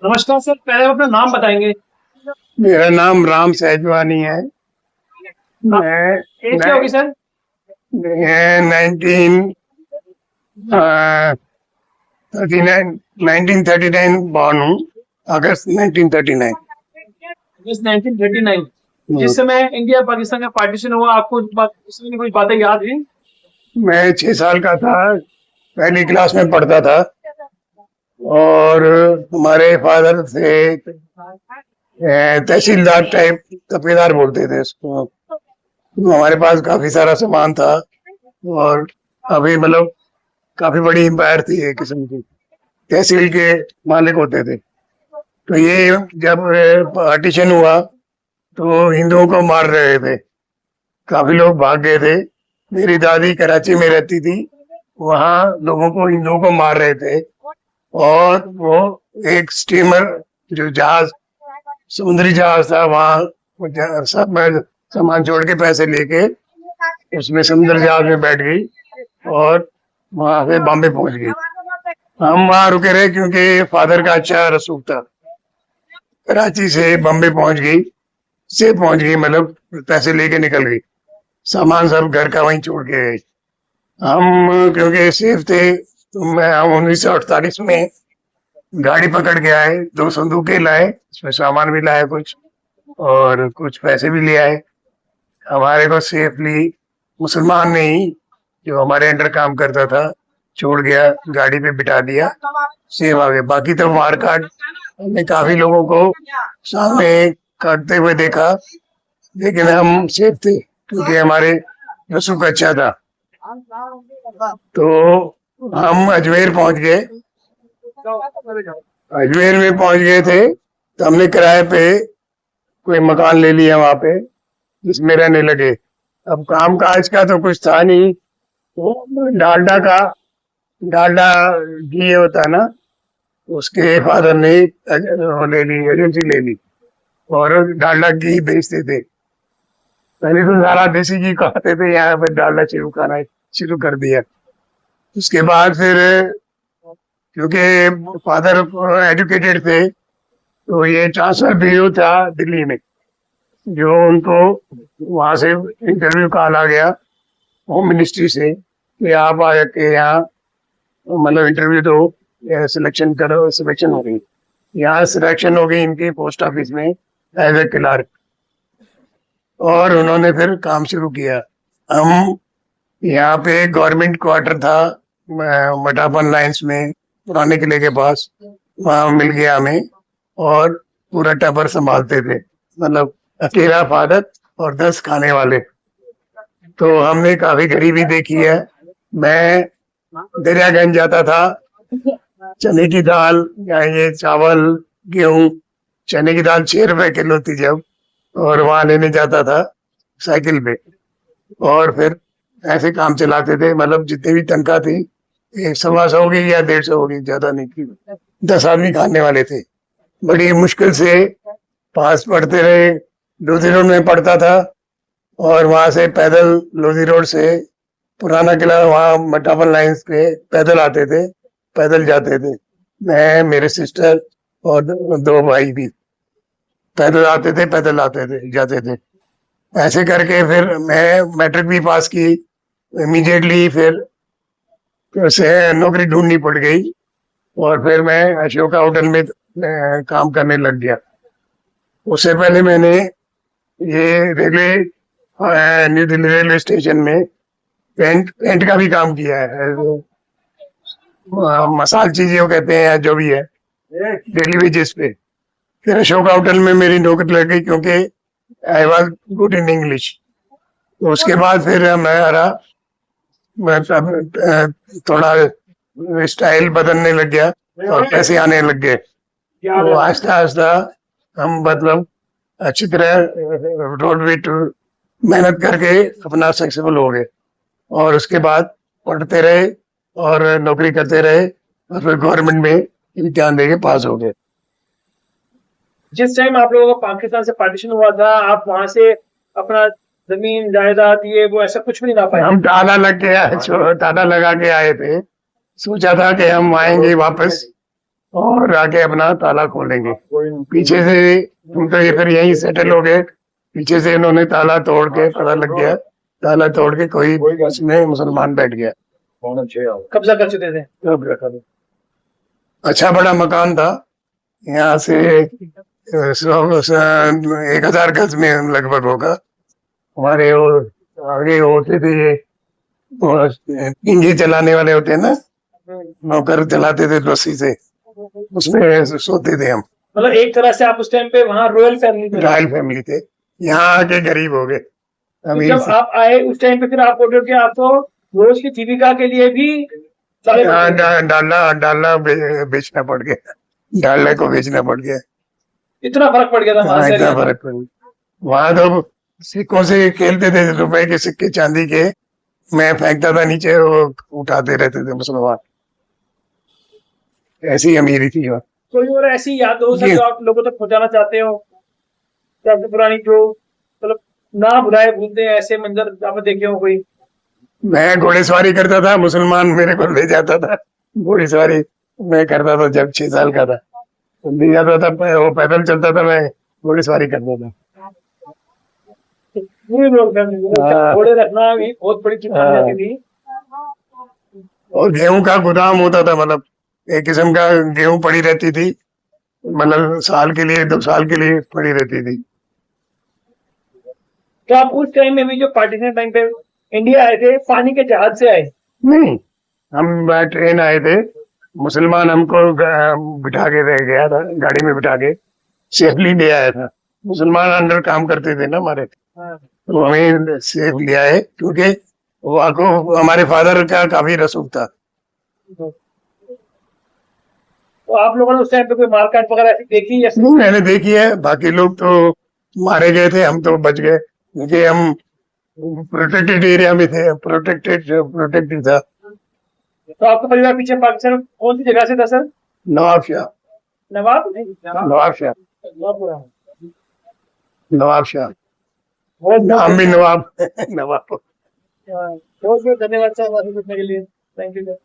नमस्कार सर, पहले आप अपना नाम बताएंगे। मेरा नाम राम सहजवानी है। आप मैं एज क्या होगी सर? मैं 1939 बॉर्न हूँ। अगस्त 1939। जिस 1939 हम्म, जिस समय इंडिया पाकिस्तान का पार्टीशन हुआ, आपको उस समय की कुछ बातें याद हैं? मैं 6 साल का था, पहली क्लास में पढ़ता था। और हमारे फादर थे तहसीलदार टाइप, तपेदार बोलते थे उसको। तो हमारे पास काफी सारा सामान था। और अभी मतलब काफी बड़ी एम्पायर थी एक किस्म की। तहसील के मालिक होते थे। तो ये जब पार्टीशन हुआ तो हिंदुओं को मार रहे थे, काफी लोग भाग गए थे। मेरी दादी कराची में रहती थी, वहां लोगों को, हिंदुओं को मार रहे थे। और वो एक स्टीमर, जो जहाज, समुद्री जहाज था, वहां सब सामान छोड़ के पैसे लेके उसमें समुद्री जहाज में बैठ गई और वहां से बॉम्बे पहुंच गई। हम वहां रुके रहे क्योंकि फादर का अच्छा रसूख था। कराची से बॉम्बे पहुंच गई, से पहुंच गई मतलब पैसे लेके निकल गई। सामान सब घर का वहीं छोड़ के गए। हम क्योंकि सेफ थे तो मैं हम 1948 में गाड़ी पकड़ के आए, 2 संदूकें लाए, उसमें सामान भी लाए कुछ, और कुछ पैसे भी ले आए। हमारे को सेफली मुसलमान ने ही, जो हमारे अंडर काम करता था, छोड़ गया, गाड़ी पे बिठा दिया, सेफ आ गए। बाकी तो मार काट, हमने काफी लोगों को सामने काटते हुए देखा, लेकिन हम सेफ थे क्योंकि हमारे रसूख अच्छा था। तो हम अजमेर पहुंच गए। अजमेर में पहुंच गए थे तो हमने किराए पे कोई मकान ले लिया वहां पे, जिसमें रहने लगे। अब काम काज का तो कुछ था नहीं। वो डालडा का, डालडा घी होता ना, उसके फादर ने वो ले ली, एजेंसी ले ली, और डालडा घी बेचते थे। पहले तो सारा देसी घी खाते थे, यहाँ पे डालडा शुरू खाना शुरू कर दिया। उसके बाद फिर, क्योंकि फादर एजुकेटेड थे, तो ये ट्रांसफर ब्यूरो था दिल्ली में, जो उनको वहां से इंटरव्यू कॉल आ गया होम मिनिस्ट्री से कि आप आके यहाँ मतलब इंटरव्यू दो, सिलेक्शन करो। सिलेक्शन हो गई, यहाँ सिलेक्शन हो गई इनकी पोस्ट ऑफिस में एज ए क्लर्क। और उन्होंने फिर काम शुरू किया। हम यहाँ पे गवर्नमेंट क्वार्टर था मटापन लाइंस में, पुराने किले के पास, वहां मिल गया हमें। और पूरा टबर संभालते थे, मतलब अकेला फादर और 10 खाने वाले। तो हमने काफी गरीबी देखी है। मैं दरियागंज जाता था, चने की दाल या ये चावल, गेहूं, चने की दाल 6 रुपए किलो थी जब, और वहां लेने जाता था साइकिल पे। और फिर ऐसे काम चलाते थे, मतलब जितनी भी तनख्वाह थी, 125 होगी या 150 होगी, ज्यादा नहीं थी। 10 आदमी खाने वाले थे। बड़ी मुश्किल से पास पढ़ते रहे। लोधी रोड में पढ़ता था, और वहां से पैदल लोधी रोड से पुराना किला, वहां मटापन लाइन्स पे पैदल आते थे, पैदल जाते थे। मैं, मेरे सिस्टर और 2 भाई भी पैदल आते थे, पैदल आते थे, जाते थे। ऐसे करके फिर मैं मैट्रिक भी पास की इमीडिएटली। फिर से नौकरी ढूंढनी पड़ गई, और फिर मैं अशोका होटल में काम करने लग गया। उससे पहले मैंने ये railway, new Delhi railway station में पेंट पेंट का भी काम किया है। मसाल चीजें वो कहते हैं, या जो भी है, डेली वेजेस पे। फिर अशोका होटल में मेरी नौकरी लग गई क्योंकि I was good in English. तो उसके बाद फिर हमारा मतलब थोड़ा स्टाइल बदलने लग गया और पैसे आने लग गए। तो आहिस्ता आहिस्ता हम मतलब अच्छी तरह रोड पे मेहनत करके अपना सक्सेसफुल हो गए। और उसके बाद पढ़ते रहे और नौकरी करते रहे, और फिर गवर्नमेंट में इम्तिहान देके पास हो गए। जिस टाइम आप लोगों का पाकिस्तान से पार्टीशन हुआ था, आप वहां से अपना जमीन जायदाद ये वो ऐसा कुछ भी नहीं ला पाए? हम ताला लग के आए, ताला लगा के आए थे। सोचा था कि हम आएंगे वापस, और आके अपना ताला खोलेंगे। पीछे से हम तो ये फिर यहीं सेटल हो गए। पीछे से इन्होंने ताला तोड़ के, पता लग गया ताला तोड़ के कोई उसमें मुसलमान बैठ गया। कब्जा कर चुके थे। अच्छा बड़ा मकान था, यहाँ से 1,000 गज में लगभग होगा। हमारे वो आगे होते थे ये इंजन चलाने वाले होते हैं ना, नौकर चलाते थे रस्सी से, उसमें सोते थे हम। मतलब एक तरह से आप उस टाइम पे वहाँ रॉयल फैमिली में रॉयल फैमिली थे, यहाँ आके गरीब हो गए। तो अभी जब आप आए उस टाइम पे फिर आप बोल रहे हो कि आपको रोज की जीविका के लिए भी डालना बेचना पड़ गया, डालने को बेचना पड़ गया। इतना फर्क पड़ गया था हाँ, वहां इतना से। फर्क पड़ गया। वहां तो सिक्कों से खेलते थे, रुपए के सिक्के चांदी के, मैं फेंकता था नीचे, वो उठाते रहते थे मुसलमान। ऐसी अमीरी थी वहाँ। कोई और ऐसी याद हो सके जो आप लोगों तक पहुंचाना चाहते हो, सबसे पुरानी जो मतलब ना भुलाए भूलते हैं ऐसे मंजर आपने देखे हो कोई? मैं घोड़ेसवारी करता था, मुसलमान मेरे को ले जाता था घोड़ेसवारी। मैं करता था जब 6 साल का था, तो ले जाता था, वो पैदल चलता था, मैं घोड़ेसवारी करता था। पूरी लोग हाँ। घोड़े रखना भी बहुत बड़ी चीज हाँ। रहती थी। और गेहूं का गोदाम होता था, मतलब एक किस्म का गेहूं पड़ी रहती थी, मतलब साल के लिए 2 साल के लिए पड़ी रहती थी। तो आप उस टाइम में भी जो पार्टीशन टाइम पे इंडिया आए थे पानी के जहाज से आए? नहीं, हम ट्रेन आए थे, मुसलमान हमको बिठा के रह गया था, गाड़ी में बिठा के सेफली ले आया था। मुसलमान अंडर काम करते थे ना हमारे, हाँ। तो हमें सेफ लिया है, क्योंकि वहाँ को हमारे फादर का काफी रसूख था। तो आप लोगों ने उस टाइम पे कोई मारकाट वगैरह ऐसी देखी या? नहीं, मैंने देखी है, बाकी लोग तो मारे गए थे, हम तो बच गए, क्योंकि हम प्रोटेक्टेड एरिया में थे, प्रोटेक्टेड था। तो आपका परिवार पीछे पाकिस्तान में कौन सी जगह से था सर? नवाब शाह, नवाब नवाब शाह, नवाबपुरा। नवाब शाह, बहुत नाम भी नवाब नवाब। बहुत बहुत धन्यवाद सर बात करने के लिए। Thank you sir.